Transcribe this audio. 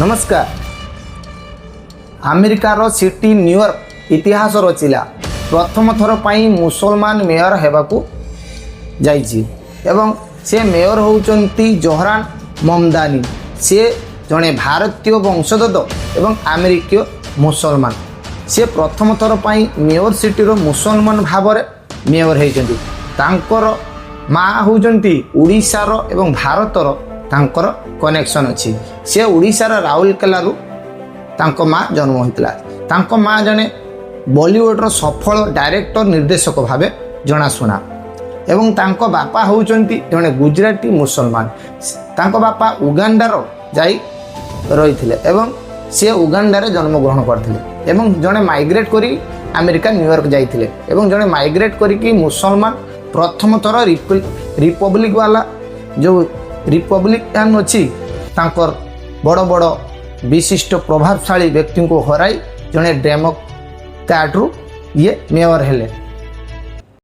नमस्कार। अमेरिकार city New York इतिहास रचिला प्रथम थर पाई मुसलमान मेयर हेबाकू जाइछि एवं से मेयर होउचंती जोहरान ममदानी। से जड़े भारतीय वंशोद्भूत एवं अमेरिकीय मुसलमान। से प्रथम थर पाई मेयर सिटीर मुसलमान भाव मेयर होइचंती। तांकर माँ होउचंती उड़ीसार एवं भारतर तांकर कनेक्शन अच्छी। से उड़ीसार राउरकेलारू तांको माँ जन्म होइतला। तांको माँ जने बॉलीवुडर सफल डायरेक्टर निर्देशक भावे जनाशुना एवं तांको बापा होउचंती जने गुजराती मुसलमान। तांको बापा उगांडार जाई रहिथिले एवं से उगांडारे जन्म ग्रहण करथिले एवं जने माइग्रेट करी अमेरिका न्यूयॉर्क जाइथिले एवं जने माइग्रेट करी मुसलमान प्रथम थर रिपब्लिक वाला जो रिपब्लिकान अच्छी तांकर बड़ बड़ विशिष्ट प्रभावशाली व्यक्ति को हराई जड़े डेमोक्रेट ये मेयर हेले।